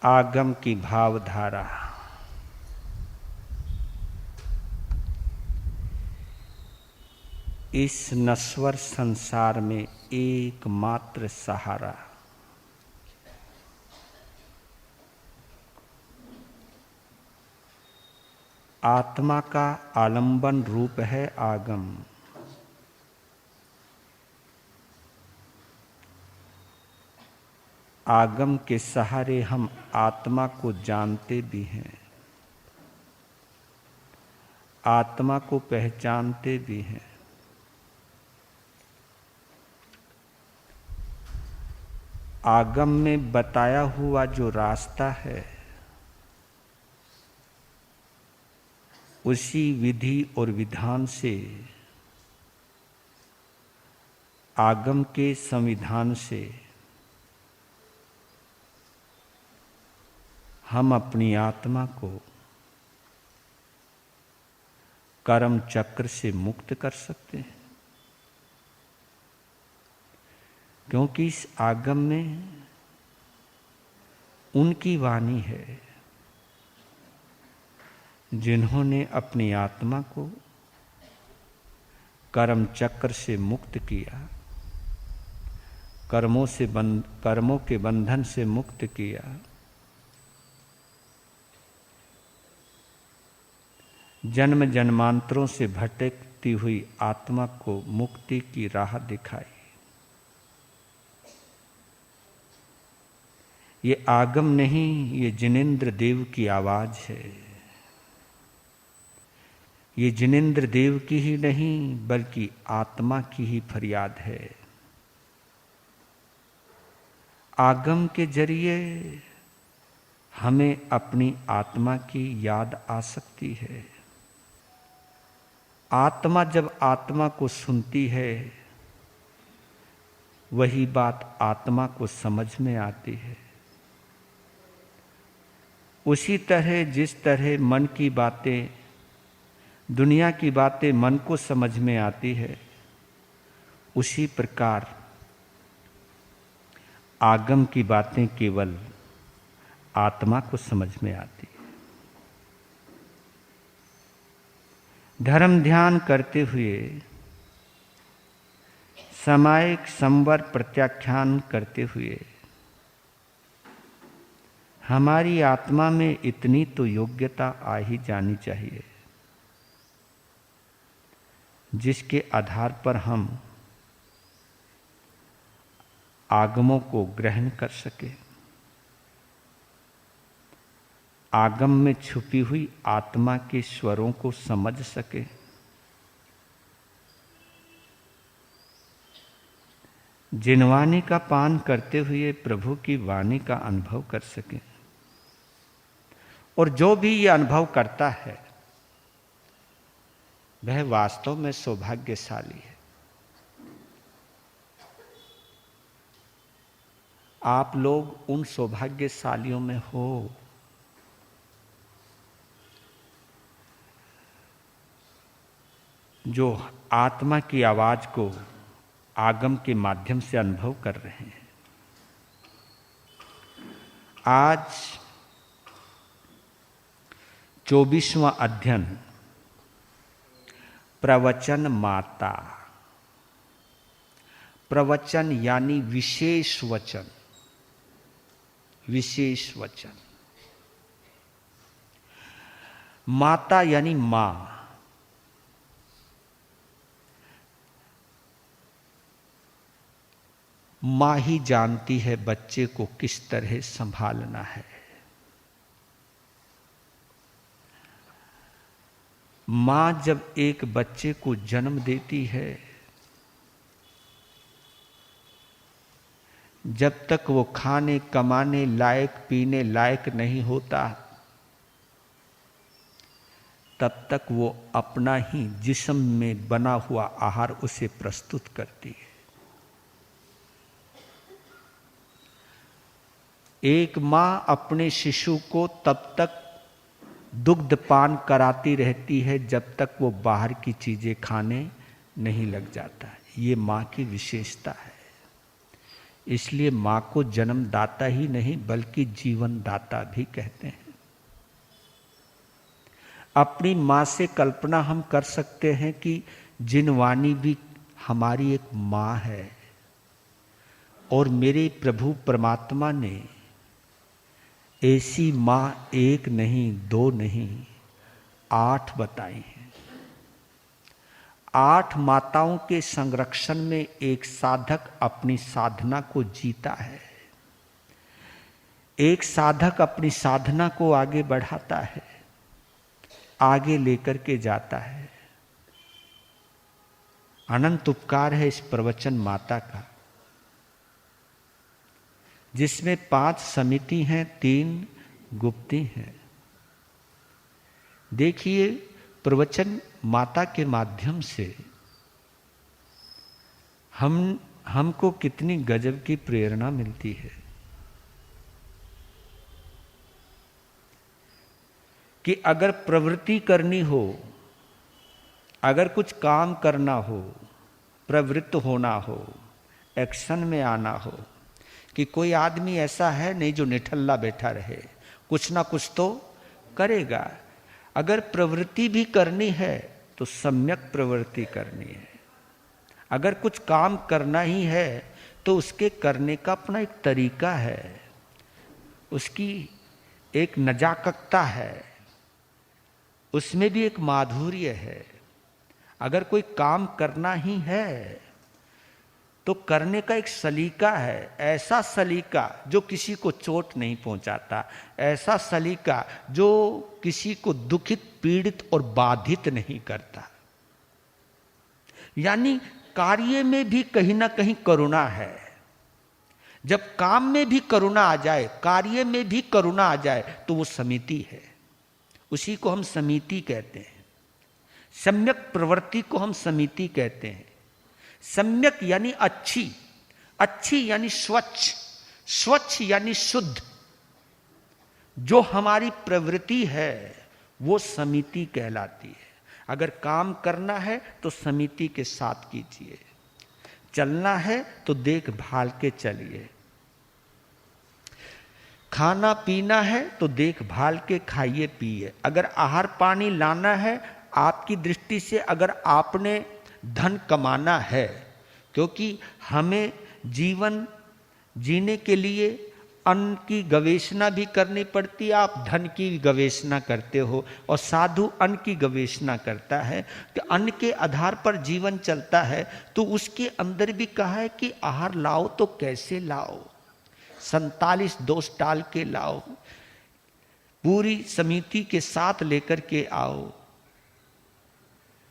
आगम की भावधारा। इस नश्वर संसार में एकमात्र सहारा। आत्मा का आलंबन रूप है आगम। आगम के सहारे हम आत्मा को जानते भी हैं, आत्मा को पहचानते भी हैं। आगम में बताया हुआ जो रास्ता है, उसी विधि और विधान से, आगम के संविधान से हम अपनी आत्मा को कर्म चक्र से मुक्त कर सकते हैं। क्योंकि इस आगम में उनकी वाणी है जिन्होंने अपनी आत्मा को कर्म चक्र से मुक्त किया, कर्मों के बंधन से मुक्त किया, जन्म जन्मांतरों से भटकती हुई आत्मा को मुक्ति की राह दिखाई। ये आगम नहीं, ये जिनेंद्र देव की आवाज है। ये जिनेंद्र देव की ही नहीं बल्कि आत्मा की ही फरियाद है। आगम के जरिए हमें अपनी आत्मा की याद आ सकती है। आत्मा जब आत्मा को सुनती है, वही बात आत्मा को समझ में आती है। उसी तरह जिस तरह मन की बातें, दुनिया की बातें मन को समझ में आती है, उसी प्रकार आगम की बातें केवल आत्मा को समझ में आती है। धर्म ध्यान करते हुए, सामायिक संवर प्रत्याख्यान करते हुए, हमारी आत्मा में इतनी तो योग्यता आ ही जानी चाहिए जिसके आधार पर हम आगमों को ग्रहण कर सके, आगम में छुपी हुई आत्मा के स्वरों को समझ सके, जिनवाणी का पान करते हुए प्रभु की वाणी का अनुभव कर सके। और जो भी ये अनुभव करता है वह वास्तव में सौभाग्यशाली है। आप लोग उन सौभाग्यशालियों में हो जो आत्मा की आवाज को आगम के माध्यम से अनुभव कर रहे हैं। आज 24वां अध्ययन प्रवचन माता। प्रवचन यानी विशेष वचन, विशेष वचन। माता यानी मां। मां ही जानती है बच्चे को किस तरह संभालना है। मां जब एक बच्चे को जन्म देती है, जब तक वो खाने कमाने लायक, पीने लायक नहीं होता, तब तक वो अपना ही जिस्म में बना हुआ आहार उसे प्रस्तुत करती है। एक मां अपने शिशु को तब तक दुग्ध पान कराती रहती है जब तक वो बाहर की चीजें खाने नहीं लग जाता है। ये मां की विशेषता है। इसलिए मां को जन्मदाता ही नहीं बल्कि जीवन दाता भी कहते हैं। अपनी मां से कल्पना हम कर सकते हैं कि जिनवानी भी हमारी एक मां है, और मेरे प्रभु परमात्मा ने ऐसी मां एक नहीं, दो नहीं, 8 बताई हैं। 8 माताओं के संरक्षण में एक साधक अपनी साधना को जीता है। एक साधक अपनी साधना को आगे बढ़ाता है, आगे लेकर के जाता है। अनंत उपकार है इस प्रवचन माता का, जिसमें 5 समिति हैं, 3 गुप्ती हैं। देखिए, प्रवचन माता के माध्यम से हमको कितनी गजब की प्रेरणा मिलती है कि अगर प्रवृत्ति करनी हो, अगर कुछ काम करना हो, प्रवृत्त होना हो, एक्शन में आना हो, कि कोई आदमी ऐसा है नहीं जो निठल्ला बैठा रहे, कुछ ना कुछ तो करेगा। अगर प्रवृत्ति भी करनी है तो सम्यक प्रवृत्ति करनी है। अगर कुछ काम करना ही है तो उसके करने का अपना एक तरीका है, उसकी एक नजाकता है, उसमें भी एक माधुर्य है। अगर कोई काम करना ही है तो करने का एक सलीका है, ऐसा सलीका जो किसी को चोट नहीं पहुंचाता, ऐसा सलीका जो किसी को दुखित, पीड़ित और बाधित नहीं करता। यानी कार्य में भी कहीं ना कहीं करुणा है। जब काम में भी करुणा आ जाए, कार्य में भी करुणा आ जाए, तो वो समिति है। उसी को हम समिति कहते हैं। सम्यक प्रवृत्ति को हम समिति कहते हैं। सम्यक यानी अच्छी, अच्छी यानी स्वच्छ, स्वच्छ यानी शुद्ध। जो हमारी प्रवृत्ति है वो समिति कहलाती है। अगर काम करना है तो समिति के साथ कीजिए, चलना है तो देखभाल के चलिए, खाना पीना है तो देखभाल के खाइए पिए। अगर आहार पानी लाना है आपकी दृष्टि से, अगर आपने धन कमाना है, क्योंकि हमें जीवन जीने के लिए अन्न की गवेषणा भी करनी पड़ती है। आप धन की गवेषणा करते हो और साधु अन्न की गवेषणा करता है कि अन्न के आधार पर जीवन चलता है। तो उसके अंदर भी कहा है कि आहार लाओ तो कैसे लाओ, 47 दोष टाल के लाओ, पूरी समिति के साथ लेकर के आओ।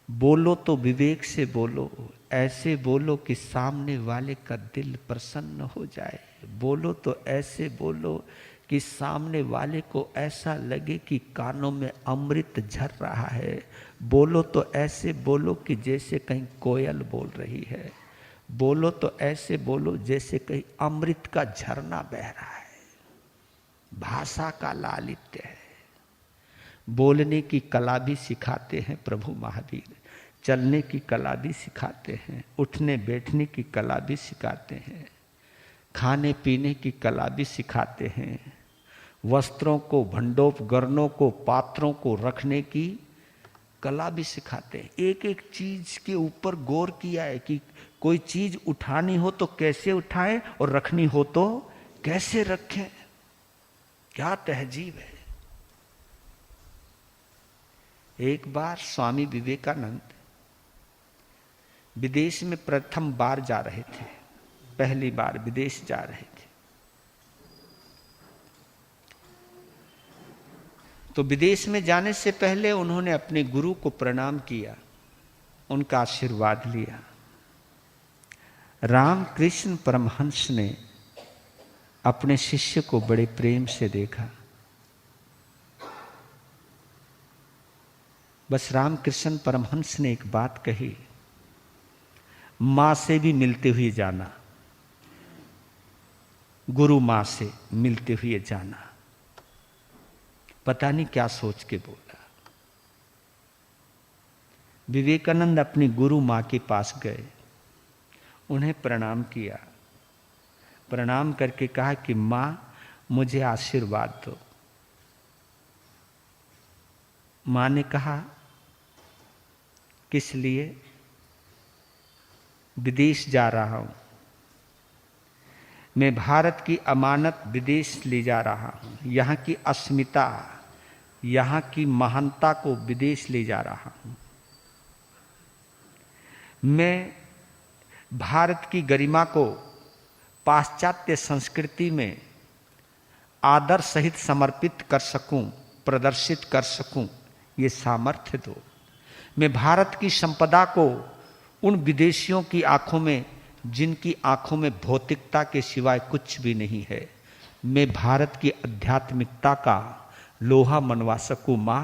बोलो तो विवेक से बोलो, ऐसे बोलो कि सामने वाले का दिल प्रसन्न हो जाए। बोलो तो ऐसे बोलो कि सामने वाले को ऐसा लगे कि कानों में अमृत झर रहा है। बोलो तो ऐसे बोलो कि जैसे कहीं कोयल बोल रही है। बोलो तो ऐसे बोलो जैसे कहीं अमृत का झरना बह रहा है। भाषा का लालित्य है। बोलने की कला भी सिखाते हैं प्रभु महावीर, चलने की कला भी सिखाते हैं, उठने बैठने की कला भी सिखाते हैं, खाने पीने की कला भी सिखाते हैं, वस्त्रों को, भंडोपकरणों को, पात्रों को रखने की कला भी सिखाते हैं। एक एक चीज के ऊपर गौर किया है कि कोई चीज उठानी हो तो कैसे उठाएं और रखनी हो तो कैसे रखें। क्या तहजीब है। एक बार स्वामी विवेकानंद विदेश में प्रथम बार जा रहे थे, पहली बार विदेश जा रहे थे। तो विदेश में जाने से पहले उन्होंने अपने गुरु को प्रणाम किया, उनका आशीर्वाद लिया। रामकृष्ण परमहंस ने अपने शिष्य को बड़े प्रेम से देखा। बस रामकृष्ण परमहंस ने एक बात कही, मां से भी मिलते हुए जाना, गुरु मां से मिलते हुए जाना। पता नहीं क्या सोच के बोला। विवेकानंद अपनी गुरु मां के पास गए, उन्हें प्रणाम किया। प्रणाम करके कहा कि माँ मुझे आशीर्वाद दो। माँ ने कहा किस लिए? विदेश जा रहा हूं, मैं भारत की अमानत विदेश ले जा रहा हूं, यहाँ की अस्मिता, यहाँ की महानता को विदेश ले जा रहा हूं। मैं भारत की गरिमा को पाश्चात्य संस्कृति में आदर सहित समर्पित कर सकूं, प्रदर्शित कर सकूं, ये सामर्थ्य दो। मैं भारत की संपदा को उन विदेशियों की आंखों में, जिनकी आंखों में भौतिकता के सिवाय कुछ भी नहीं है, मैं भारत की आध्यात्मिकता का लोहा मनवा सकूं मां,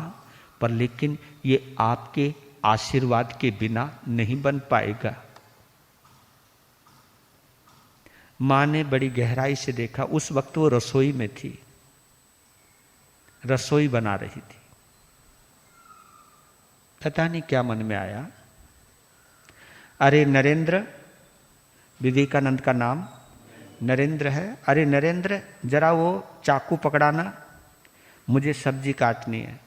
पर लेकिन ये आपके आशीर्वाद के बिना नहीं बन पाएगा। मां ने बड़ी गहराई से देखा। उस वक्त वो रसोई में थी, रसोई बना रही थी। पता नहीं क्या मन में आया, अरे नरेंद्र, विवेकानंद का नाम नरेंद्र है, अरे नरेंद्र जरा वो चाकू पकड़ाना, मुझे सब्जी काटनी है।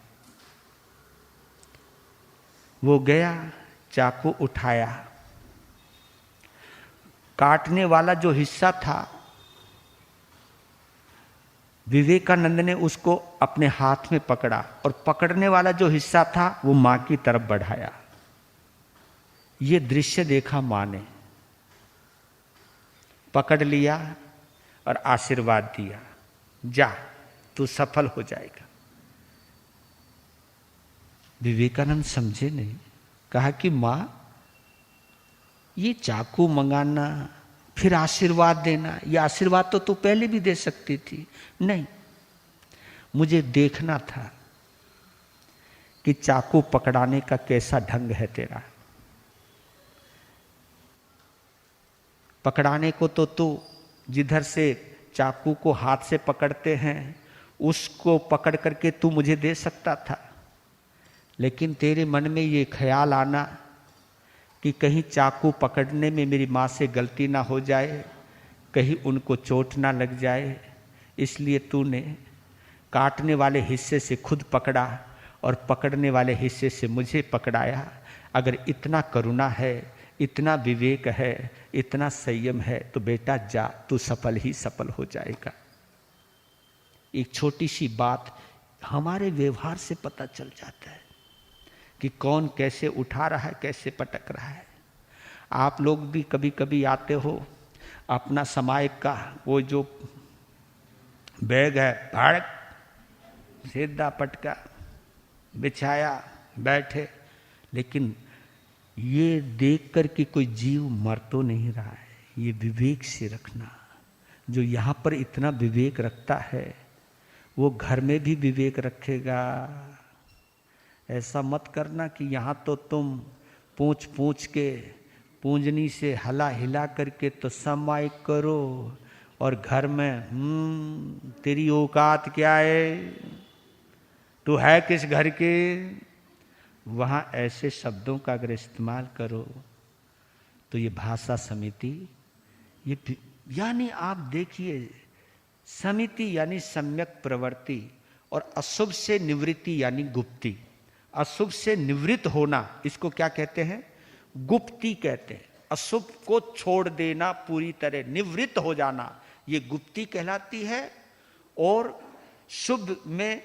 वो गया, चाकू उठाया, काटने वाला जो हिस्सा था विवेकानंद ने उसको अपने हाथ में पकड़ा और पकड़ने वाला जो हिस्सा था वो मां की तरफ बढ़ाया। ये दृश्य देखा मां ने, पकड़ लिया और आशीर्वाद दिया, जा तू सफल हो जाएगा। विवेकानंद समझे नहीं, कहा कि मां ये चाकू मंगाना फिर आशीर्वाद देना, ये आशीर्वाद तो तू पहले भी दे सकती थी। नहीं, मुझे देखना था कि चाकू पकड़ाने का कैसा ढंग है तेरा। पकड़ाने को तो तू जिधर से चाकू को हाथ से पकड़ते हैं उसको पकड़ करके तू मुझे दे सकता था, लेकिन तेरे मन में ये ख्याल आना कि कहीं चाकू पकड़ने में मेरी माँ से गलती ना हो जाए, कहीं उनको चोट ना लग जाए, इसलिए तूने काटने वाले हिस्से से खुद पकड़ा और पकड़ने वाले हिस्से से मुझे पकड़ाया। अगर इतना करुणा है, इतना विवेक है, इतना संयम है तो बेटा जा, तू सफल ही सफल हो जाएगा। एक छोटी सी बात हमारे व्यवहार से पता चल जाता है कि कौन कैसे उठा रहा है, कैसे पटक रहा है। आप लोग भी कभी कभी आते हो, अपना सामायिक का वो जो बैग है भाड़क सीधा पटका, बिछाया, बैठे, लेकिन ये देख कर कि कोई जीव मर तो नहीं रहा है, ये विवेक से रखना। जो यहाँ पर इतना विवेक रखता है वो घर में भी विवेक रखेगा। ऐसा मत करना कि यहाँ तो तुम पूछ पूछ के पूंजनी से हला हिला करके तो सामायिक करो और घर में तेरी औकात क्या है, तू है किस घर के। वहाँ ऐसे शब्दों का अगर इस्तेमाल करो तो ये भाषा समिति, ये यानी आप देखिए, समिति यानी सम्यक प्रवृत्ति और अशुभ से निवृत्ति यानी गुप्ति। अशुभ से निवृत्त होना, इसको क्या कहते हैं? गुप्ति कहते हैं। अशुभ को छोड़ देना, पूरी तरह निवृत्त हो जाना, ये गुप्ति कहलाती है। और शुभ में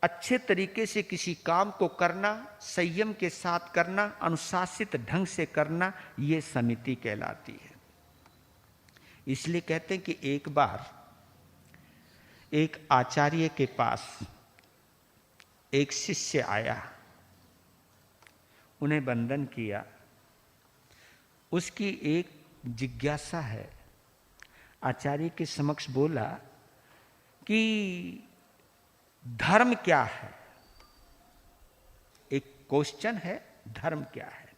अच्छे तरीके से किसी काम को करना, संयम के साथ करना, अनुशासित ढंग से करना, ये समिति कहलाती है। इसलिए कहते हैं कि एक बार एक आचार्य के पास एक शिष्य आया, उन्हें वंदन किया। उसकी एक जिज्ञासा है, आचार्य के समक्ष बोला कि धर्म क्या है। एक क्वेश्चन है, धर्म क्या है।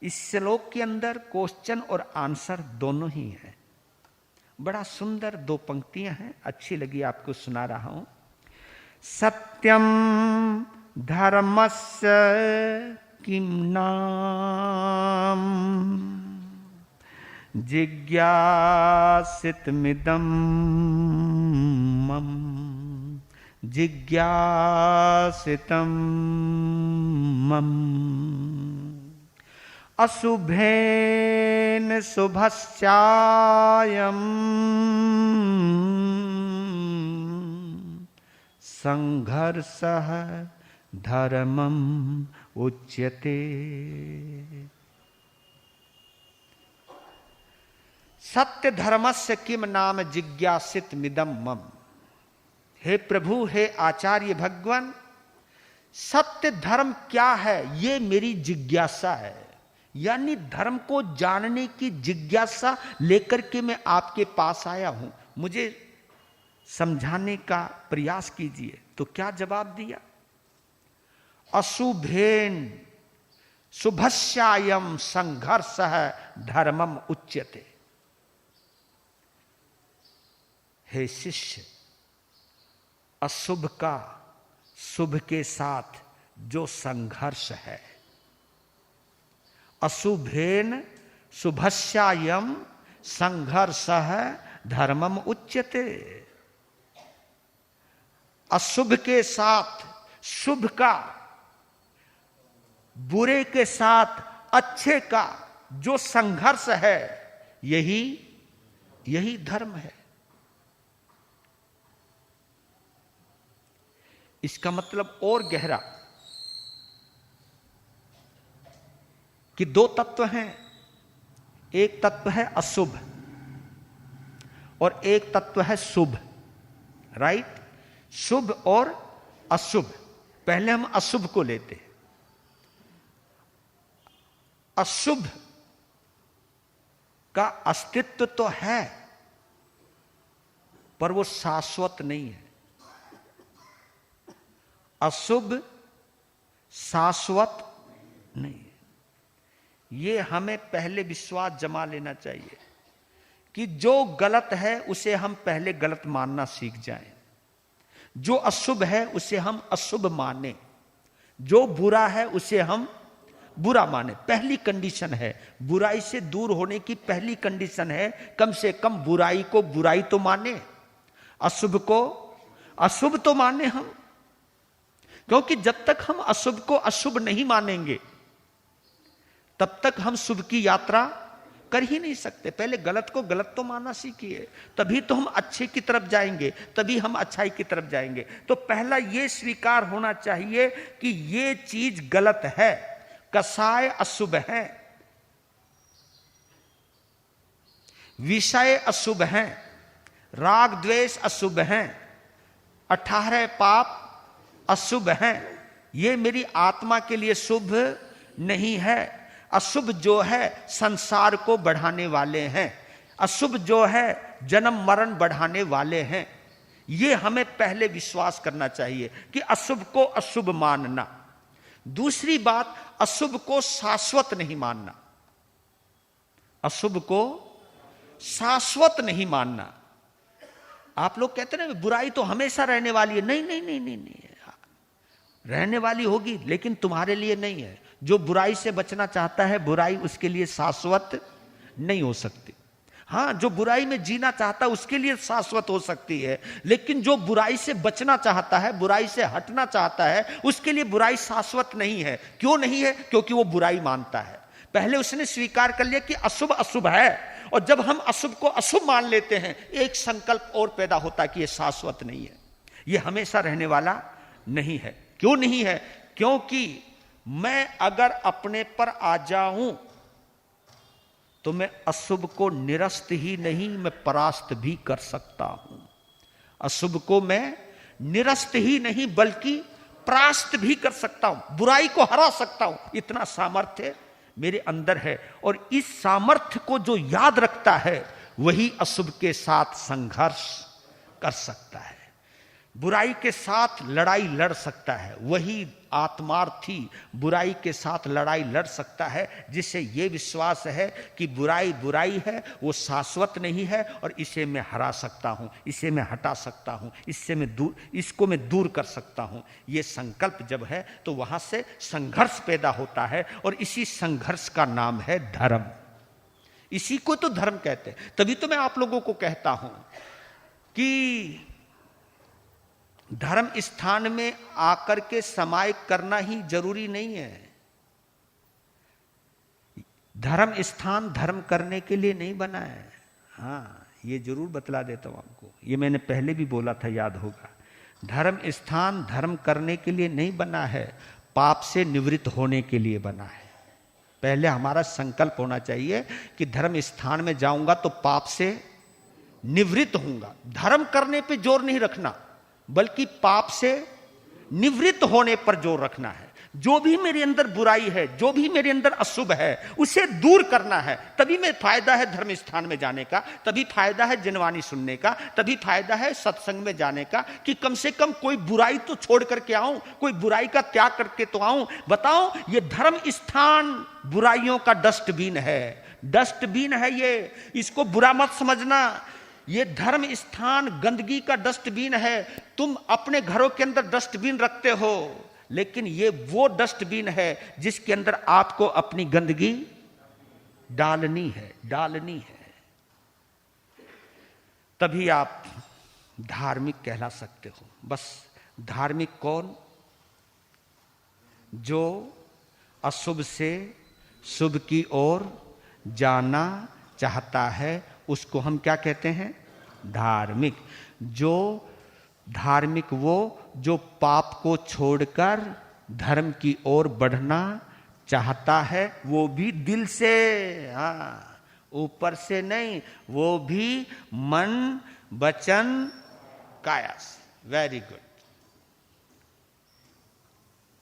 इस श्लोक के अंदर क्वेश्चन और आंसर दोनों ही है। बड़ा सुंदर दो पंक्तियां हैं, अच्छी लगी, आपको सुना रहा हूं। सत्यम धर्मस्य किम नाम जिज्ञासितमिदं मम जिज्ञासितं मम अशुभेन शुभस्यायं संघर्षः धर्मम् उच्यते। सत्य धर्मस्य किम नाम जिज्ञासित मिदम मम। हे प्रभु, हे आचार्य भगवान, सत्य धर्म क्या है ये मेरी जिज्ञासा है। यानी धर्म को जानने की जिज्ञासा लेकर के मैं आपके पास आया हूं, मुझे समझाने का प्रयास कीजिए। तो क्या जवाब दिया? अशुभेन शुभस्यायम संघर्षः धर्मम उच्यते। हे शिष्य, अशुभ का शुभ के साथ जो संघर्ष है, अशुभेन शुभस्यायम संघर्षः धर्मम उच्यते। अशुभ के साथ शुभ का, बुरे के साथ अच्छे का जो संघर्ष है, यही धर्म है। इसका मतलब और गहरा कि दो तत्व हैं। एक तत्व है अशुभ और एक तत्व है शुभ। राइट? शुभ और अशुभ। पहले हम अशुभ को लेते हैं। अशुभ का अस्तित्व तो है, पर वो शाश्वत नहीं है। अशुभ शाश्वत नहीं है। ये हमें पहले विश्वास जमा लेना चाहिए कि जो गलत है उसे हम पहले गलत मानना सीख जाएं। जो अशुभ है उसे हम अशुभ माने, जो बुरा है उसे हम बुरा माने। पहली कंडीशन है, बुराई से दूर होने की पहली कंडीशन है कम से कम बुराई को बुराई तो माने, अशुभ को अशुभ तो माने हम। क्योंकि जब तक हम अशुभ को अशुभ नहीं मानेंगे तब तक हम शुभ की यात्रा कर ही नहीं सकते। पहले गलत को गलत तो मानना सीखिए, तभी तो हम अच्छे की तरफ जाएंगे, तभी हम अच्छाई की तरफ जाएंगे। तो पहला ये स्वीकार होना चाहिए कि ये चीज गलत है, कसाय अशुभ है, विषय अशुभ है, राग द्वेष अशुभ है, 18 पाप अशुभ हैं। ये मेरी आत्मा के लिए शुभ नहीं है। अशुभ जो है संसार को बढ़ाने वाले हैं, अशुभ जो है जन्म मरण बढ़ाने वाले हैं। ये हमें पहले विश्वास करना चाहिए कि अशुभ को अशुभ मानना। दूसरी बात, अशुभ को शाश्वत नहीं मानना। अशुभ को शाश्वत नहीं मानना। आप लोग कहते हैं ना बुराई तो हमेशा रहने वाली है। नहीं नहीं नहीं नहीं नहीं, रहने वाली होगी लेकिन तुम्हारे लिए नहीं है। जो बुराई से बचना चाहता है, बुराई उसके लिए शाश्वत नहीं हो सकती। हां, जो बुराई में जीना चाहता है उसके लिए शाश्वत हो सकती है, लेकिन जो बुराई से बचना चाहता है, बुराई से हटना चाहता है, उसके लिए बुराई शाश्वत नहीं है। क्यों नहीं है? क्योंकि वो बुराई मानता है। पहले उसने स्वीकार कर लिया कि अशुभ अशुभ है, और जब हम अशुभ को अशुभ मान लेते हैं, एक संकल्प और पैदा होता है कि यह शाश्वत नहीं है, यह हमेशा रहने वाला नहीं है। क्यों नहीं है? क्योंकि मैं अगर अपने पर आ जाऊं तो मैं अशुभ को निरस्त ही नहीं, मैं परास्त भी कर सकता हूं। अशुभ को मैं निरस्त ही नहीं बल्कि परास्त भी कर सकता हूं, बुराई को हरा सकता हूं। इतना सामर्थ्य मेरे अंदर है, और इस सामर्थ्य को जो याद रखता है वही अशुभ के साथ संघर्ष कर सकता है, बुराई के साथ लड़ाई लड़ सकता है। वही आत्मार्थी बुराई के साथ लड़ाई लड़ सकता है जिसे यह विश्वास है कि बुराई बुराई है, वो शाश्वत नहीं है, और इसे मैं हरा सकता हूं, इसे मैं हटा सकता हूं, इसको मैं दूर कर सकता हूं। ये संकल्प जब है तो वहां से संघर्ष पैदा होता है, और इसी संघर्ष का नाम है धर्म। इसी को तो धर्म कहते हैं। तभी तो मैं आप लोगों को कहता हूं कि धर्म स्थान में आकर के समाय करना ही जरूरी नहीं है। धर्म स्थान धर्म करने के लिए नहीं बना है। हाँ, ये जरूर बतला देता हूं आपको, ये मैंने पहले भी बोला था, याद होगा। धर्म स्थान धर्म करने के लिए नहीं बना है, पाप से निवृत्त होने के लिए बना है। पहले हमारा संकल्प होना चाहिए कि धर्म स्थान में जाऊंगा तो पाप से निवृत्त होऊंगा। धर्म करने पे जोर नहीं रखना, बल्कि पाप से निवृत्त होने पर जोर रखना है। जो भी मेरे अंदर बुराई है, जो भी मेरे अंदर अशुभ है, उसे दूर करना है। तभी में फायदा है धर्म स्थान में जाने का, तभी फायदा है जनवाणी सुनने का, तभी फायदा है सत्संग में जाने का, कि कम से कम कोई बुराई तो छोड़ करके आऊं, कोई बुराई का त्याग करके तो आऊं। बताओ, ये धर्म स्थान बुराइयों का डस्टबिन है, डस्टबिन है ये, इसको बुरा मत समझना। ये धर्म स्थान गंदगी का डस्टबिन है। तुम अपने घरों के अंदर डस्टबिन रखते हो, लेकिन ये वो डस्टबिन है जिसके अंदर आपको अपनी गंदगी डालनी है, डालनी है। तभी आप धार्मिक कहला सकते हो। बस धार्मिक कौन? जो अशुभ से शुभ की ओर जाना चाहता है, उसको हम क्या कहते हैं? धार्मिक। जो धार्मिक वो जो पाप को छोड़कर धर्म की ओर बढ़ना चाहता है, वो भी दिल से, हाँ, ऊपर से नहीं, वो भी मन वचन काया से। Very good.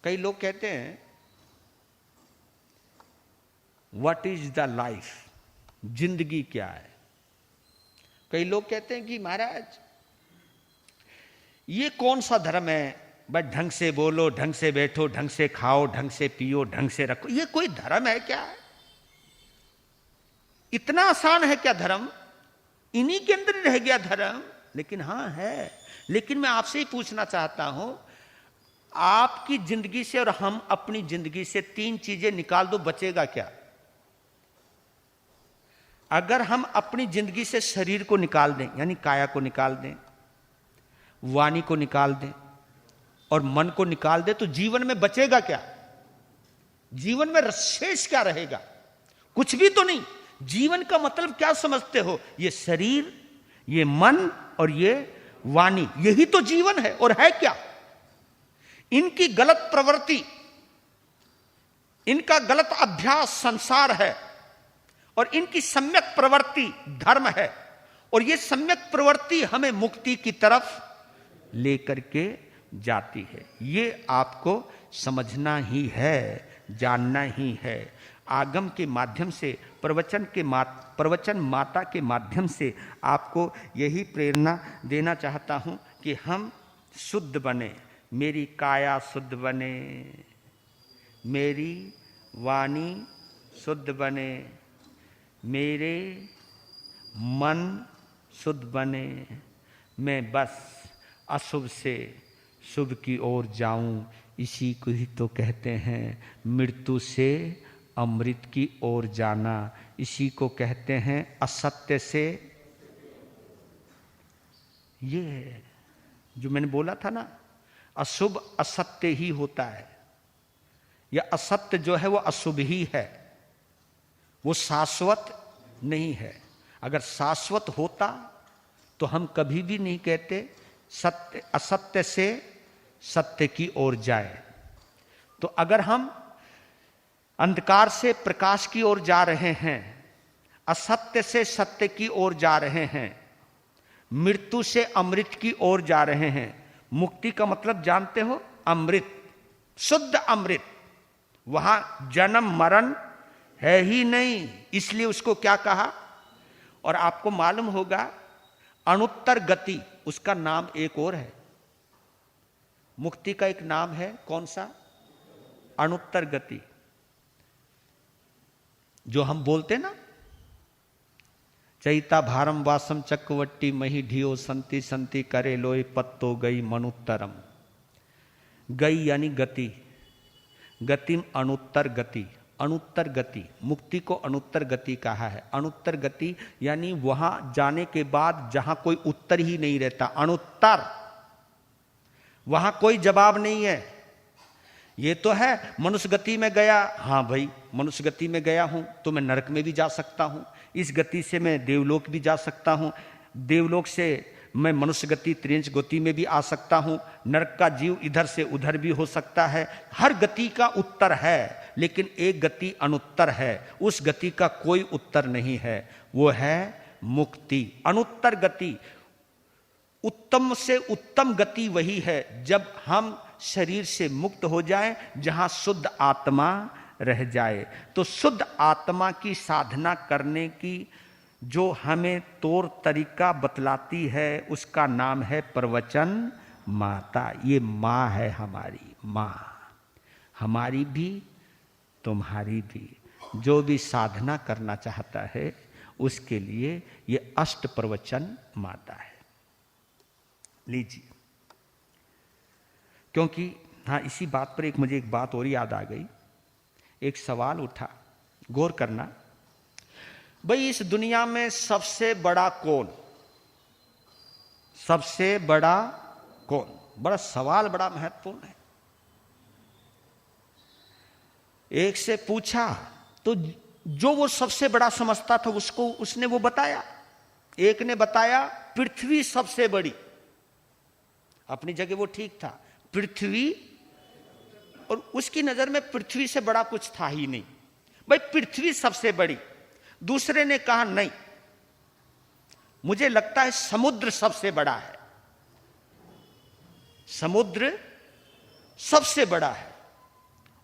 कई लोग कहते हैं व्हाट इज द लाइफ, जिंदगी क्या है। कई लोग कहते हैं कि महाराज ये कौन सा धर्म है, बस ढंग से बोलो, ढंग से बैठो, ढंग से खाओ, ढंग से पियो, ढंग से रखो। ये कोई धर्म है क्या? इतना आसान है क्या धर्म? इन्हीं के अंदर रह गया धर्म। लेकिन हाँ है। लेकिन मैं आपसे ही पूछना चाहता हूं, आपकी जिंदगी से और हम अपनी जिंदगी से 3 चीजें निकाल दो, बचेगा क्या? अगर हम अपनी जिंदगी से शरीर को निकाल दें, यानी काया को निकाल दें, वाणी को निकाल दें और मन को निकाल दें, तो जीवन में बचेगा क्या? जीवन में शेष क्या रहेगा? कुछ भी तो नहीं। जीवन का मतलब क्या समझते हो? ये शरीर, ये मन और ये वाणी, यही तो जीवन है। और है क्या? इनकी गलत प्रवृत्ति, इनका गलत अभ्यास संसार है, और इनकी सम्यक प्रवृत्ति धर्म है। और ये सम्यक प्रवृत्ति हमें मुक्ति की तरफ लेकर के जाती है। ये आपको समझना ही है, जानना ही है। आगम के माध्यम से, प्रवचन माता के माध्यम से आपको यही प्रेरणा देना चाहता हूं कि हम शुद्ध बने, मेरी काया शुद्ध बने, मेरी वाणी शुद्ध बने, मेरे मन शुद्ध बने, मैं बस अशुभ से शुभ की ओर जाऊं। इसी को ही तो कहते हैं मृत्यु से अमृत की ओर जाना। इसी को कहते हैं असत्य से, ये जो मैंने बोला था ना, अशुभ असत्य ही होता है, या असत्य जो है वो अशुभ ही है, वो शाश्वत नहीं है। अगर शाश्वत होता तो हम कभी भी नहीं कहते सत्य असत्य से सत्य की ओर जाए। तो अगर हम अंधकार से प्रकाश की ओर जा रहे हैं, असत्य से सत्य की ओर जा रहे हैं, मृत्यु से अमृत की ओर जा रहे हैं। मुक्ति का मतलब जानते हो? अमृत, शुद्ध अमृत। वहां जन्म मरण है ही नहीं, इसलिए उसको क्या कहा? और आपको मालूम होगा अनुत्तर गति, उसका नाम एक और है। मुक्ति का एक नाम है, कौन सा? अनुत्तर गति। जो हम बोलते ना, चैता भारम वासम चक्रवट्टी मही ढियो संति संति करे लोय पत्तो गई मनुत्तरम। गई यानी गति, गतिम अनुत्तर गति। अनुत्तर गति, मुक्ति को अनुत्तर गति कहा है। अनुत्तर गति यानी वहां जाने के बाद जहां कोई उत्तर ही नहीं रहता, अनुत्तर, वहां कोई जवाब नहीं है। ये तो है मनुष्य गति में गया, हां भाई मनुष्य गति में गया हूं तो मैं नरक में भी जा सकता हूं, इस गति से मैं देवलोक भी जा सकता हूं, देवलोक से मैं मनुष्य गति त्रिंश गति में भी आ सकता हूं, नरक का जीव इधर से उधर भी हो सकता है। हर गति का उत्तर है, लेकिन एक गति अनुत्तर है, उस गति का कोई उत्तर नहीं है, वो है मुक्ति। अनुत्तर गति, उत्तम से उत्तम गति वही है जब हम शरीर से मुक्त हो जाएं, जहां शुद्ध आत्मा रह जाए। तो शुद्ध आत्मा की साधना करने की जो हमें तौर तरीका बतलाती है उसका नाम है प्रवचन माता। ये माँ है हमारी, माँ हमारी भी तुम्हारी भी। जो भी साधना करना चाहता है उसके लिए ये अष्ट प्रवचन माता है। लीजिए, क्योंकि हाँ इसी बात पर मुझे एक बात और याद आ गई, एक सवाल उठा, गौर करना। भाई इस दुनिया में सबसे बड़ा कौन? सबसे बड़ा कौन? बड़ा सवाल, बड़ा महत्वपूर्ण है। एक से पूछा तो जो वो सबसे बड़ा समझता था उसको उसने वो बताया। एक ने बताया पृथ्वी सबसे बड़ी, अपनी जगह वो ठीक था, पृथ्वी, और उसकी नजर में पृथ्वी से बड़ा कुछ था ही नहीं, भाई पृथ्वी सबसे बड़ी। दूसरे ने कहा नहीं, मुझे लगता है समुद्र सबसे बड़ा है, समुद्र सबसे बड़ा है,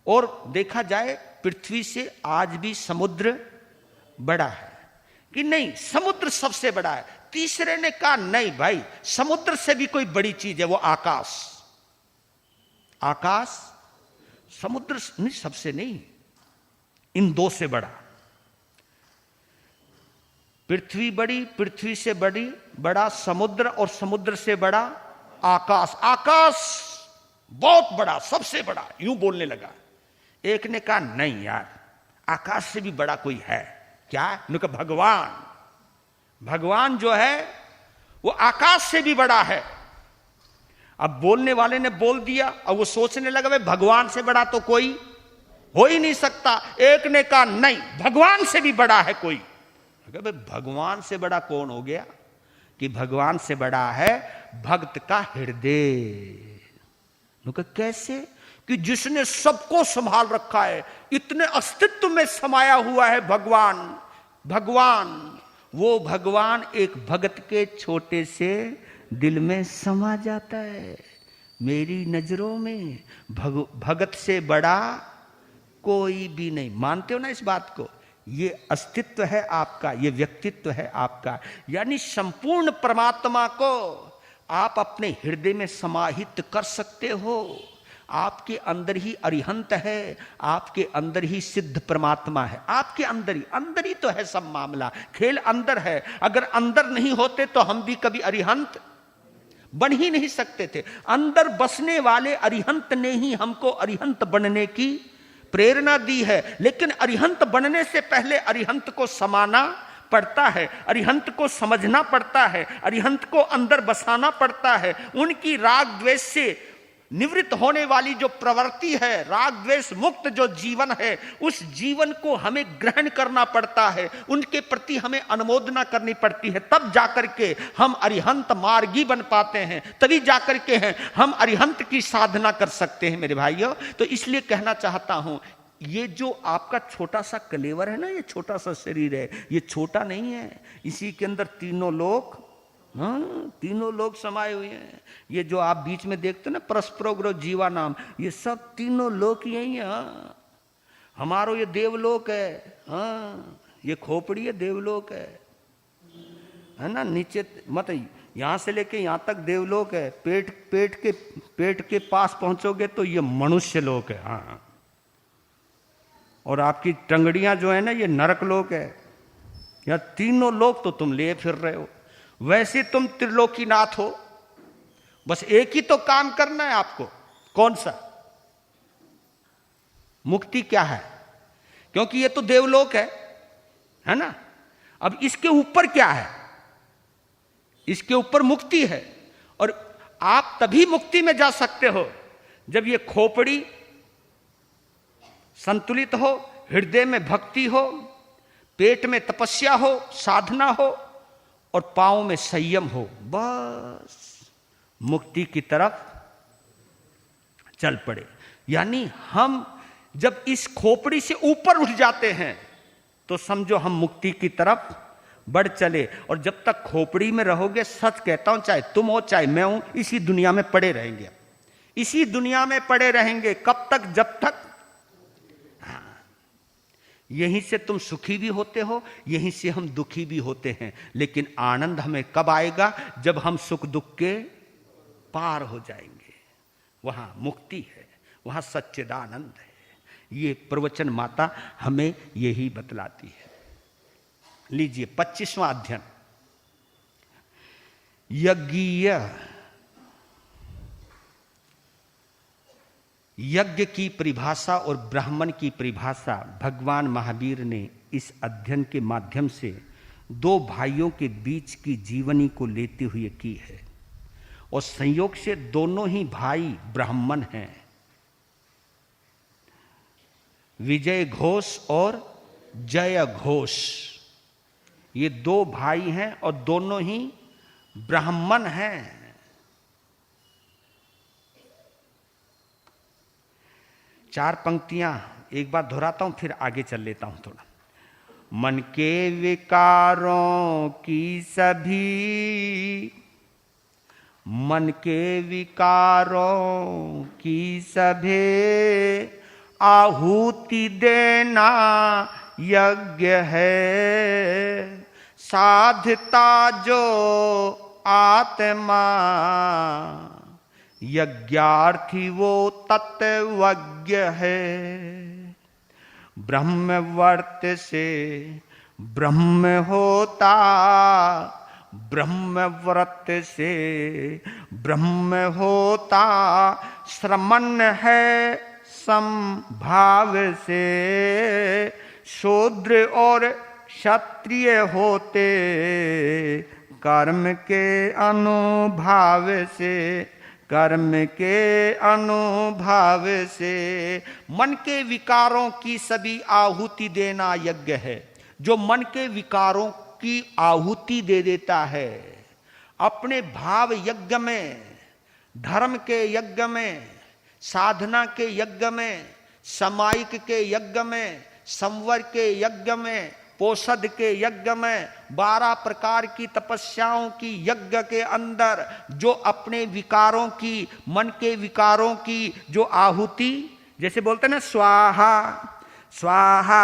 और देखा जाए पृथ्वी से आज भी समुद्र बड़ा है कि नहीं, समुद्र सबसे बड़ा है। तीसरे ने कहा नहीं भाई, समुद्र से भी कोई बड़ी चीज है, वो आकाश। आकाश समुद्र नहीं, सबसे नहीं, इन दो से बड़ा। पृथ्वी बड़ी, पृथ्वी से बड़ी बड़ा समुद्र, और समुद्र से बड़ा आकाश। आकाश बहुत बड़ा, सबसे बड़ा, यूं बोलने लगा। एक ने कहा नहीं यार, आकाश से भी बड़ा कोई है। क्या? उन्होंने कहा भगवान। भगवान जो है वो आकाश से भी बड़ा है। अब बोलने वाले ने बोल दिया, अब वो सोचने लगा भाई भगवान से बड़ा तो कोई हो ही नहीं सकता। एक ने कहा नहीं, भगवान से भी बड़ा है कोई। भाई भगवान से बड़ा कौन हो गया? कि भगवान से बड़ा है भक्त का हृदय। कैसे? कि जिसने सबको संभाल रखा है, इतने अस्तित्व में समाया हुआ है भगवान। भगवान, वो भगवान एक भगत के छोटे से दिल में समा जाता है। मेरी नजरों में भगत से बड़ा कोई भी नहीं। मानते हो ना इस बात को? ये अस्तित्व है आपका, ये व्यक्तित्व है आपका, यानी संपूर्ण परमात्मा को आप अपने हृदय में समाहित कर सकते हो। आपके अंदर ही अरिहंत है, आपके अंदर ही सिद्ध परमात्मा है, आपके अंदर ही तो है सब मामला। खेल अंदर है। अगर अंदर नहीं होते तो हम भी कभी अरिहंत बन ही नहीं सकते थे। अंदर बसने वाले अरिहंत ने ही हमको अरिहंत बनने की प्रेरणा दी है। लेकिन अरिहंत बनने से पहले अरिहंत को समाना पड़ता है, अरिहंत को समझना पड़ता है, अरिहंत को अंदर बसाना पड़ता है। उनकी राग द्वेष से निवृत्त होने वाली जो प्रवृत्ति है, राग द्वेष मुक्त जो जीवन है, उस जीवन को हमें ग्रहण करना पड़ता है, उनके प्रति हमें अनुमोदना करनी पड़ती है। तब जाकर के हम अरिहंत मार्गी बन पाते हैं, तभी जाकर के हम अरिहंत की साधना कर सकते हैं मेरे भाइयों। तो इसलिए कहना चाहता हूं, ये जो आपका छोटा सा कलेवर है ना, ये छोटा सा शरीर है, ये छोटा नहीं है। इसी के अंदर तीनों लोक, हाँ, तीनों लोग समाये हुए हैं। ये जो आप बीच में देखते ना परस्परोग्र जीवा नाम, ये सब तीनों लोक यही है। हाँ, हमारो ये देवलोक है। हाँ, ये खोपड़ी है, देवलोक है ना। नीचे मत, यहां से लेके यहां तक देवलोक है। पेट के पास पहुंचोगे तो ये मनुष्य लोक है। हाँ, और आपकी टंगड़ियां जो है ना, ये नरक लोक है। या तीनों लोक तो तुम ले फिर रहे हो। वैसे तुम त्रिलोकीनाथ हो, बस एक ही तो काम करना है आपको। कौन सा? मुक्ति क्या है? क्योंकि ये तो देवलोक है ना। अब इसके ऊपर क्या है? इसके ऊपर मुक्ति है। और आप तभी मुक्ति में जा सकते हो जब ये खोपड़ी संतुलित हो, हृदय में भक्ति हो, पेट में तपस्या हो, साधना हो और पांव में संयम हो। बस मुक्ति की तरफ चल पड़े। यानी हम जब इस खोपड़ी से ऊपर उठ जाते हैं तो समझो हम मुक्ति की तरफ बढ़ चले। और जब तक खोपड़ी में रहोगे, सच कहता हूं, चाहे तुम हो चाहे मैं हूं, इसी दुनिया में पड़े रहेंगे। इसी दुनिया में पड़े रहेंगे। कब तक? जब तक यहीं से तुम सुखी भी होते हो, यहीं से हम दुखी भी होते हैं। लेकिन आनंद हमें कब आएगा? जब हम सुख दुख के पार हो जाएंगे। वहां मुक्ति है, वहां सच्चिदानंद है। ये प्रवचन माता हमें यही बतलाती है। लीजिए 25वां अध्ययन, यज्ञीय। यज्ञ की परिभाषा और ब्राह्मण की परिभाषा भगवान महावीर ने इस अध्ययन के माध्यम से दो भाइयों के बीच की जीवनी को लेते हुए की है। और संयोग से दोनों ही भाई ब्राह्मण हैं, विजय घोष और जय घोष। ये दो भाई हैं और दोनों ही ब्राह्मण हैं। चार पंक्तियां एक बार दोहराता हूं, फिर आगे चल लेता हूं थोड़ा। मन के विकारों की सभी, मन के विकारों की सभी आहुति देना यज्ञ है। साधता जो आत्मा, यज्ञार्थी वो तत्वज्ञ है। ब्रह्मवर्त से ब्रह्म होता, ब्रह्मव्रत से ब्रह्म होता। श्रमण है समभाव से, शूद्र और क्षत्रिय होते कर्म के अनुभाव से, कर्म के अनुभाव से। मन के विकारों की सभी आहुति देना यज्ञ है। जो मन के विकारों की आहुति दे देता है अपने भाव यज्ञ में, धर्म के यज्ञ में, साधना के यज्ञ में, सामायिक के यज्ञ में, संवर के यज्ञ में, पोषद के यज्ञ में, 12 प्रकार की तपस्याओं की यज्ञ के अंदर जो अपने विकारों की, मन के विकारों की जो आहुति, जैसे बोलते ना स्वाहा स्वाहा।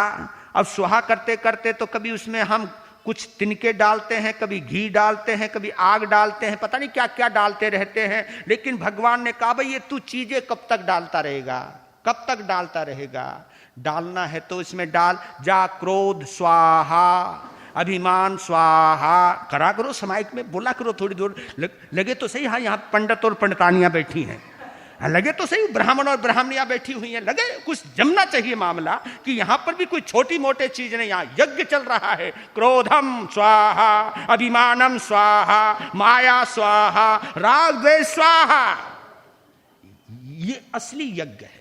अब स्वाहा करते करते तो कभी उसमें हम कुछ तिनके डालते हैं, कभी घी डालते हैं, कभी आग डालते हैं, पता नहीं क्या क्या डालते रहते हैं। लेकिन भगवान ने कहा भाई ये तू चीजें कब तक डालता रहेगा, कब तक डालता रहेगा? डालना है तो इसमें डाल जा। क्रोध स्वाहा, अभिमान स्वाहा करा करो, समायिक में बोला करो थोड़ी दूर। लगे तो सही, हाँ यहाँ पंडित और पंडितानियां बैठी हैं, लगे तो सही ब्राह्मण और ब्राह्मणियां बैठी हुई हैं, लगे कुछ जमना चाहिए मामला कि यहां पर भी कोई छोटी मोटे चीज नहीं, यहां यज्ञ चल रहा है। क्रोधम स्वाहा, अभिमानम स्वाहा, माया स्वाहा, राग द्वेष स्वाहा। ये असली यज्ञ है।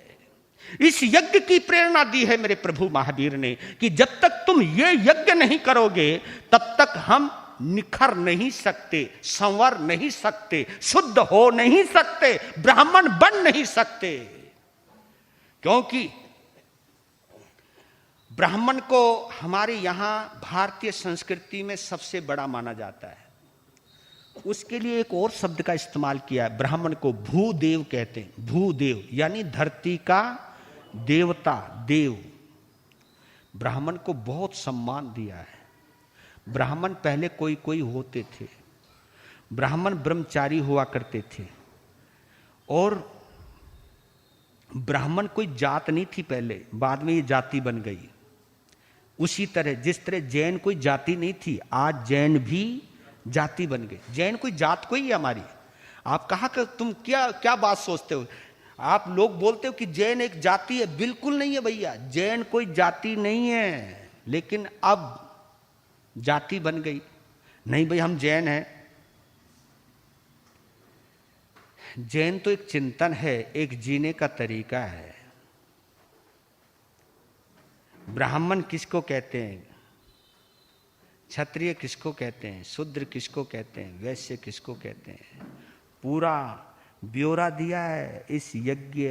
इस यज्ञ की प्रेरणा दी है मेरे प्रभु महावीर ने कि जब तक तुम ये यज्ञ नहीं करोगे तब तक हम निखर नहीं सकते, संवर नहीं सकते, शुद्ध हो नहीं सकते, ब्राह्मण बन नहीं सकते। क्योंकि ब्राह्मण को हमारे यहां भारतीय संस्कृति में सबसे बड़ा माना जाता है। उसके लिए एक और शब्द का इस्तेमाल किया है, ब्राह्मण को भूदेव कहते हैं। भूदेव यानी धरती का देवता, देव। ब्राह्मण को बहुत सम्मान दिया है। ब्राह्मण पहले कोई कोई होते थे, ब्राह्मण ब्रह्मचारी हुआ करते थे। और ब्राह्मण कोई जात नहीं थी पहले, बाद में ये जाति बन गई। उसी तरह जिस तरह जैन कोई जाति नहीं थी, आज जैन भी जाति बन गए। जैन कोई जात कोई है हमारी। आप कहा कि तुम क्या क्या बात सोचते हो? आप लोग बोलते हो कि जैन एक जाति है, बिल्कुल नहीं है भैया, जैन कोई जाति नहीं है, लेकिन अब जाति बन गई। नहीं भाई हम जैन हैं। जैन तो एक चिंतन है, एक जीने का तरीका है। ब्राह्मण किसको कहते हैं, क्षत्रिय किसको कहते हैं, शूद्र किसको कहते हैं, वैश्य किसको कहते हैं, पूरा ब्यौरा दिया है इस यज्ञ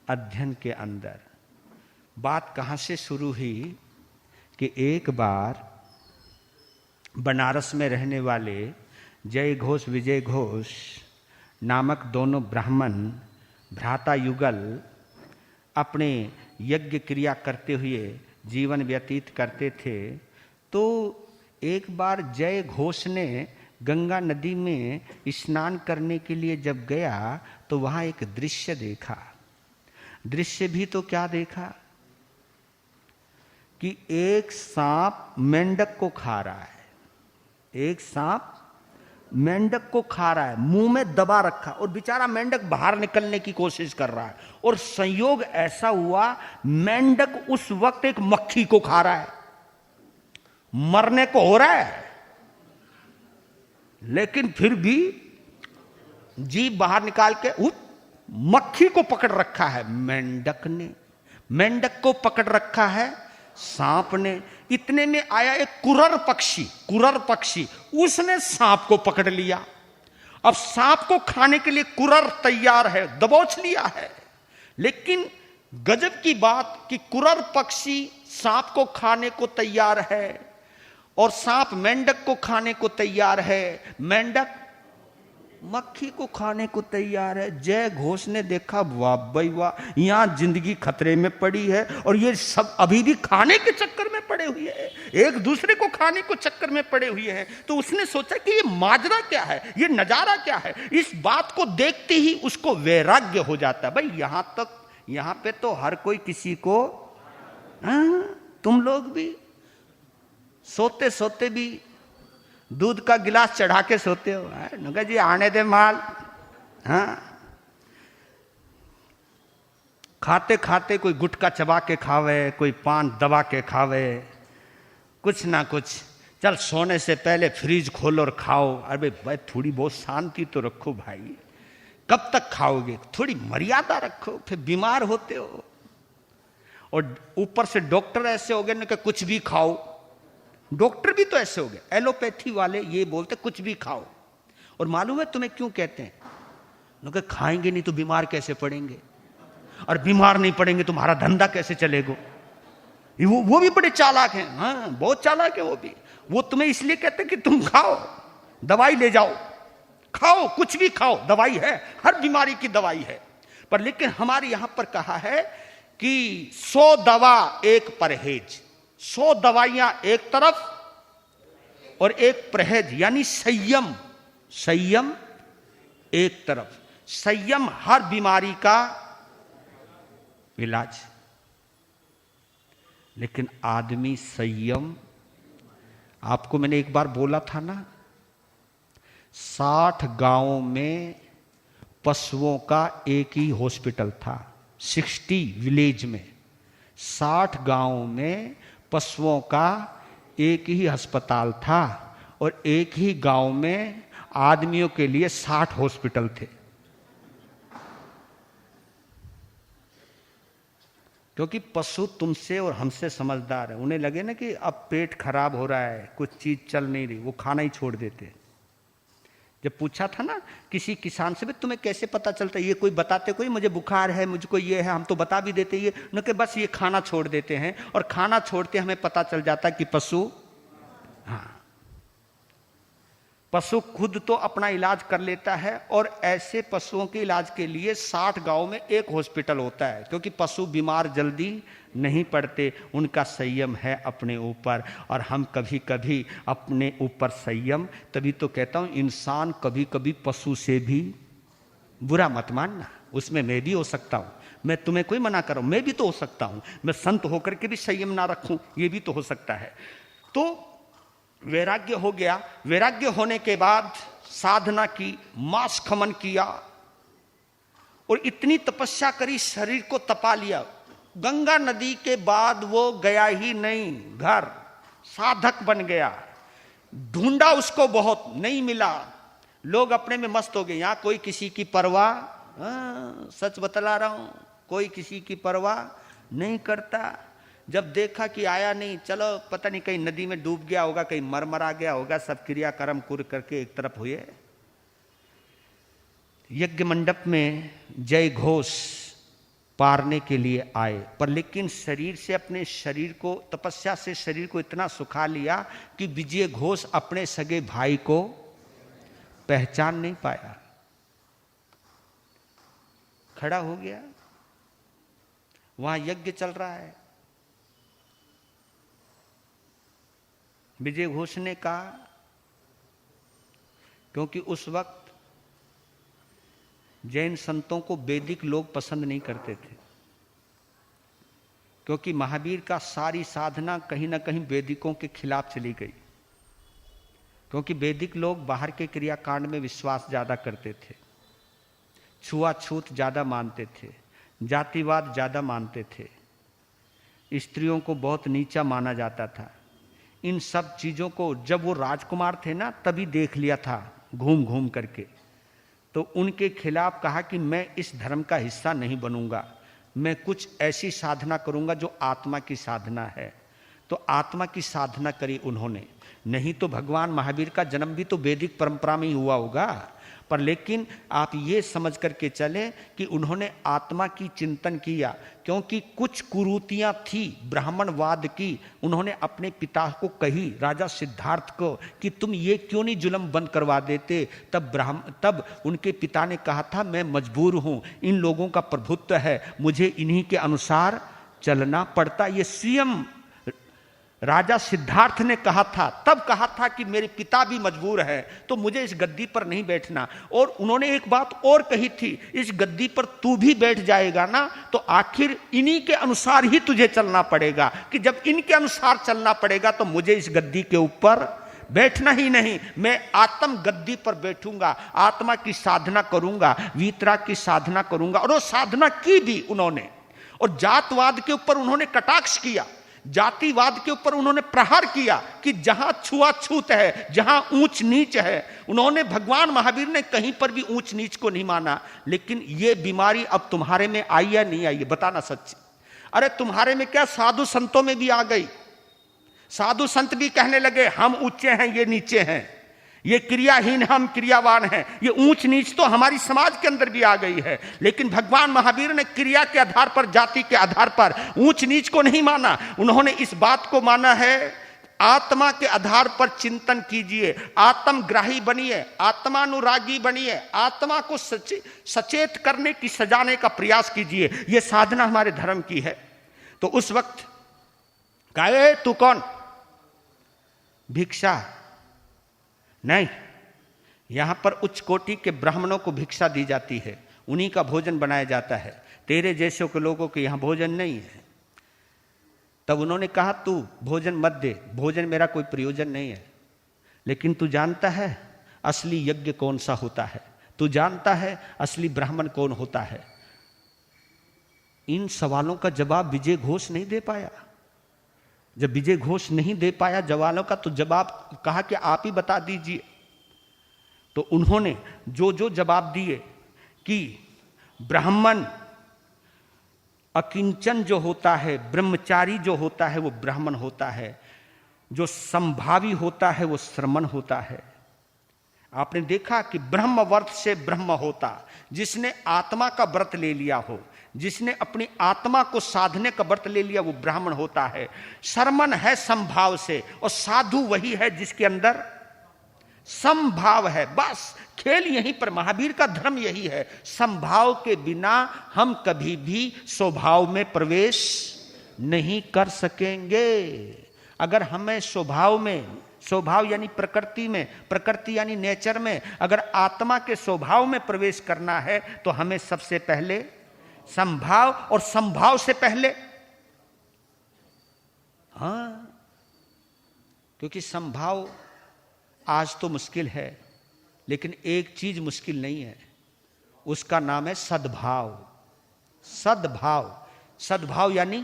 अध्ययन के अंदर। बात कहाँ से शुरू हुई कि एक बार बनारस में रहने वाले जय घोष विजय घोष नामक दोनों ब्राह्मण भ्राता युगल अपने यज्ञ क्रिया करते हुए जीवन व्यतीत करते थे। तो एक बार जय घोष ने गंगा नदी में स्नान करने के लिए जब गया तो वहां एक दृश्य देखा। दृश्य भी तो क्या देखा कि एक सांप मेंढक को खा रहा है। एक सांप मेंढक को खा रहा है, मुंह में दबा रखा, और बेचारा मेंढक बाहर निकलने की कोशिश कर रहा है। और संयोग ऐसा हुआ मेंढक उस वक्त एक मक्खी को खा रहा है। मरने को हो रहा है, लेकिन फिर भी जीभ बाहर निकाल के उस मक्खी को पकड़ रखा है मेंढक ने। मेंढक को पकड़ रखा है सांप ने। इतने में आया एक कुरर पक्षी, उसने सांप को पकड़ लिया। अब सांप को खाने के लिए कुरर तैयार है, दबोच लिया है। लेकिन गजब की बात कि कुरर पक्षी सांप को खाने को तैयार है और सांप मेंढक को खाने को तैयार है, मेंढक मक्खी को खाने को तैयार है। जय घोष ने देखा, वाह भाई वाह, यहां जिंदगी खतरे में पड़ी है और ये सब अभी भी खाने के चक्कर में पड़े हुए हैं, एक दूसरे को खाने को चक्कर में पड़े हुए हैं। तो उसने सोचा कि ये माजरा क्या है, ये नजारा क्या है। इस बात को देखते ही उसको वैराग्य हो जाता है। भाई यहां पे तो हर कोई किसी को, तुम लोग भी सोते सोते भी दूध का गिलास चढ़ा के सोते हो। नगा जी आने दे माल। हाँ, खाते खाते कोई गुटखा चबा के खावे, कोई पान दबा के खावे, कुछ ना कुछ। चल सोने से पहले फ्रिज खोलो और खाओ। अरे भाई थोड़ी बहुत शांति तो रखो भाई, कब तक खाओगे, थोड़ी मर्यादा रखो, फिर बीमार होते हो। और ऊपर से डॉक्टर ऐसे हो गए ना कि कुछ भी खाओ। डॉक्टर भी तो ऐसे हो गए, एलोपैथी वाले ये बोलते कुछ भी खाओ। और मालूम है तुम्हें क्यों कहते हैं? लोग खाएंगे नहीं तो बीमार कैसे पड़ेंगे, और बीमार नहीं पड़ेंगे तुम्हारा धंधा कैसे चलेगा। वो भी बड़े चालाक हैं। हाँ, बहुत चालाक है वो भी। वो तुम्हें इसलिए कहते हैं कि तुम खाओ, दवाई ले जाओ, खाओ, कुछ भी खाओ, दवाई है, हर बीमारी की दवाई है। पर लेकिन हमारे यहां पर कहा है कि 100 दवा एक परहेज, 100 दवाइयां एक तरफ और एक परहेज, यानी संयम एक तरफ। संयम हर बीमारी का इलाज। लेकिन आदमी संयम, आपको मैंने एक बार बोला था ना, 60 गांवों में पशुओं का एक ही हॉस्पिटल था। 60 विलेज में, 60 गांवों में पशुओं का एक ही अस्पताल था और एक ही गांव में आदमियों के लिए 60 हॉस्पिटल थे। क्योंकि पशु तुमसे और हमसे समझदार है। उन्हें लगे ना कि अब पेट खराब हो रहा है, कुछ चीज चल नहीं रही, वो खाना ही छोड़ देते। जब पूछा था ना किसी किसान से, तुम्हें कैसे पता चलता है, ये कोई बताते, कोई मुझे बुखार है, मुझको ये है, हम तो बता भी देते, ये न कि बस ये खाना छोड़ देते हैं। और खाना छोड़ते हमें पता चल जाता है कि पशु, हाँ, पशु खुद तो अपना इलाज कर लेता है। और ऐसे पशुओं के इलाज के लिए 60 गांव में एक हॉस्पिटल होता है, क्योंकि पशु बीमार जल्दी नहीं पड़ते, उनका संयम है अपने ऊपर। और हम कभी कभी अपने ऊपर संयम, तभी तो कहता हूं इंसान कभी कभी पशु से भी, बुरा मत मानना, उसमें मैं भी हो सकता हूं, मैं तुम्हें कोई मना कर रहा हूं, मैं भी तो हो सकता हूं, मैं संत होकर के भी संयम ना रखूं, ये भी तो हो सकता है। तो वैराग्य हो गया। वैराग्य होने के बाद साधना की, मास खमन किया और इतनी तपस्या करी, शरीर को तपा लिया। गंगा नदी के बाद वो गया ही नहीं घर, साधक बन गया। ढूंढा उसको बहुत, नहीं मिला। लोग अपने में मस्त हो गए, यहां कोई किसी की परवाह, सच बतला रहा हूं, कोई किसी की परवाह नहीं करता। जब देखा कि आया नहीं, चलो पता नहीं कहीं नदी में डूब गया होगा, कहीं मर मरा गया होगा, सब क्रियाकर्म कुर करके एक तरफ हुए। यज्ञ मंडप में जय घोष पारने के लिए आए, पर लेकिन शरीर से, अपने शरीर को, तपस्या से शरीर को इतना सुखा लिया कि विजय घोष अपने सगे भाई को पहचान नहीं पाया। खड़ा हो गया, वहां यज्ञ चल रहा है। विजय घोष ने कहा, क्योंकि उस वक्त जैन संतों को वैदिक लोग पसंद नहीं करते थे, क्योंकि महावीर का सारी साधना कहीं ना कहीं वैदिकों के खिलाफ चली गई। क्योंकि वैदिक लोग बाहर के क्रियाकांड में विश्वास ज्यादा करते थे, छुआछूत ज्यादा मानते थे, जातिवाद ज्यादा मानते थे, स्त्रियों को बहुत नीचा माना जाता था। इन सब चीजों को जब वो राजकुमार थे ना, तभी देख लिया था घूम घूम करके। तो उनके खिलाफ कहा कि मैं इस धर्म का हिस्सा नहीं बनूंगा, मैं कुछ ऐसी साधना करूंगा जो आत्मा की साधना है। तो आत्मा की साधना करी उन्होंने। नहीं तो भगवान महावीर का जन्म भी तो वैदिक परंपरा में ही हुआ होगा, पर लेकिन आप ये समझ करके चलें कि उन्होंने आत्मा की चिंतन किया। क्योंकि कुछ कुरीतियां थी ब्राह्मणवाद की, उन्होंने अपने पिता को कही, राजा सिद्धार्थ को, कि तुम ये क्यों नहीं जुल्म बंद करवा देते। तब उनके पिता ने कहा था, मैं मजबूर हूं, इन लोगों का प्रभुत्व है, मुझे इन्हीं के अनुसार चलना पड़ता। ये स्वयं राजा सिद्धार्थ ने कहा था, तब कहा था कि मेरे पिता भी मजबूर है, तो मुझे इस गद्दी पर नहीं बैठना। और उन्होंने एक बात और कही थी, इस गद्दी पर तू भी बैठ जाएगा ना, तो आखिर इन्हीं के अनुसार ही तुझे चलना पड़ेगा, कि जब इनके अनुसार चलना पड़ेगा तो मुझे इस गद्दी के ऊपर बैठना ही नहीं, मैं आत्म गद्दी पर बैठूंगा, आत्मा की साधना करूंगा, वीतराग की साधना करूंगा। और वो साधना की भी उन्होंने। और जातवाद के ऊपर उन्होंने कटाक्ष किया, जातिवाद के ऊपर उन्होंने प्रहार किया कि जहां छुआछूत है, जहां ऊंच नीच है। उन्होंने, भगवान महावीर ने कहीं पर भी ऊंच नीच को नहीं माना। लेकिन ये बीमारी अब तुम्हारे में आई है नहीं आई है, बताना सच। अरे तुम्हारे में क्या, साधु संतों में भी आ गई। साधु संत भी कहने लगे हम ऊंचे हैं, ये नीचे हैं, ये क्रियाहीन, हम क्रियावान हैं। ये ऊंच नीच तो हमारी समाज के अंदर भी आ गई है। लेकिन भगवान महावीर ने क्रिया के आधार पर, जाति के आधार पर ऊंच नीच को नहीं माना। उन्होंने इस बात को माना है, आत्मा के आधार पर चिंतन कीजिए, आत्मग्राही बनिए, आत्मानुरागी बनिए, आत्मा को सचेत करने की, सजाने का प्रयास कीजिए। यह साधना हमारे धर्म की है। तो उस वक्त कहे, तू कौन? भिक्षा नहीं, यहां पर उच्च कोटि के ब्राह्मणों को भिक्षा दी जाती है, उन्हीं का भोजन बनाया जाता है, तेरे जैसे के लोगों के यहां भोजन नहीं है। तब उन्होंने कहा, तू भोजन मत दे, भोजन मेरा कोई प्रयोजन नहीं है। लेकिन तू जानता है असली यज्ञ कौन सा होता है? तू जानता है असली ब्राह्मण कौन होता है? इन सवालों का जवाब विजय घोष नहीं दे पाया। जब विजय घोष नहीं दे पाया सवालों का, तो जवाब कहा कि आप ही बता दीजिए। तो उन्होंने जो जो जवाब दिए कि ब्राह्मण अकिंचन जो होता है, ब्रह्मचारी जो होता है वो ब्राह्मण होता है, जो संभावी होता है वो श्रमण होता है। आपने देखा कि ब्रह्म व्रत से ब्रह्म होता, जिसने आत्मा का व्रत ले लिया हो, जिसने अपनी आत्मा को साधने का व्रत ले लिया, वो ब्राह्मण होता है। शर्मन है संभाव से, और साधु वही है जिसके अंदर संभाव है। बस खेल यहीं पर, महावीर का धर्म यही है। संभाव के बिना हम कभी भी स्वभाव में प्रवेश नहीं कर सकेंगे। अगर हमें स्वभाव में, स्वभाव यानी प्रकृति में, प्रकृति यानी नेचर में, अगर आत्मा के स्वभाव में प्रवेश करना है, तो हमें सबसे पहले संभाव, और संभाव से पहले, हाँ, क्योंकि संभाव आज तो मुश्किल है, लेकिन एक चीज मुश्किल नहीं है, उसका नाम है सद्भाव। सद्भाव, सद्भाव यानी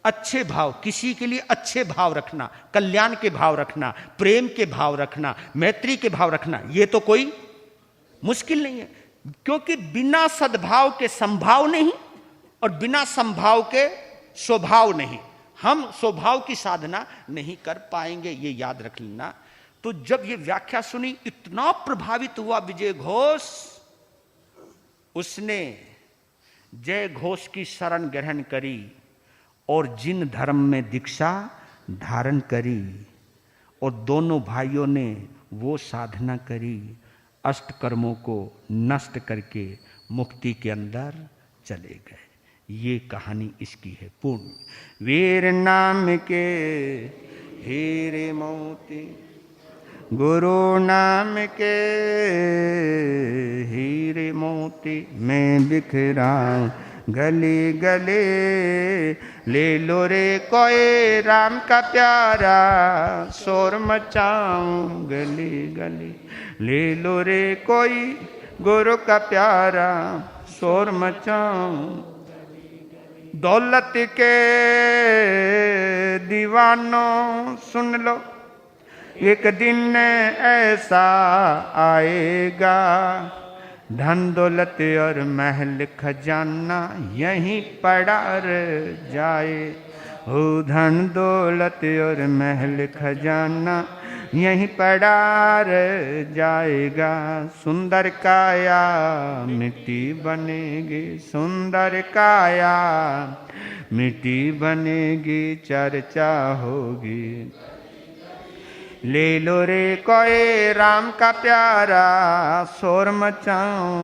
अच्छे भाव, किसी के लिए अच्छे भाव रखना, कल्याण के भाव रखना, प्रेम के भाव रखना, मैत्री के भाव रखना, ये तो कोई मुश्किल नहीं है। क्योंकि बिना सद्भाव के संभाव नहीं और बिना संभाव के स्वभाव नहीं। हम स्वभाव की साधना नहीं कर पाएंगे, ये याद रख लेना। तो जब ये व्याख्या सुनी, इतना प्रभावित हुआ विजय घोष, उसने जय घोष की शरण ग्रहण करी और जिन धर्म में दीक्षा धारण करी, और दोनों भाइयों ने वो साधना करी, अष्ट कर्मों को नष्ट करके मुक्ति के अंदर चले गए। ये कहानी इसकी है पूर्ण। वीर नाम के हीरे मोती, गुरु नाम के हीरे मोती, मैं बिखराऊं गली गली, ले लो रे कोई राम का प्यारा, शोर मचाऊं गली गली, ले लो रे कोई गुरु का प्यारा, शोर मचाऊं। दौलत के दीवानों सुन लो, एक दिन ऐसा आएगा, धन दौलत और महल खजाना यहीं पड़ा रह जाए, हो धन दौलत और महल खजाना यहीं पड़ा रह जाएगा। सुंदर काया मिट्टी बनेगी, सुंदर काया मिट्टी बनेगी, चर्चा होगी। ले लो रे कोई राम का प्यारा, शोर मचाऊं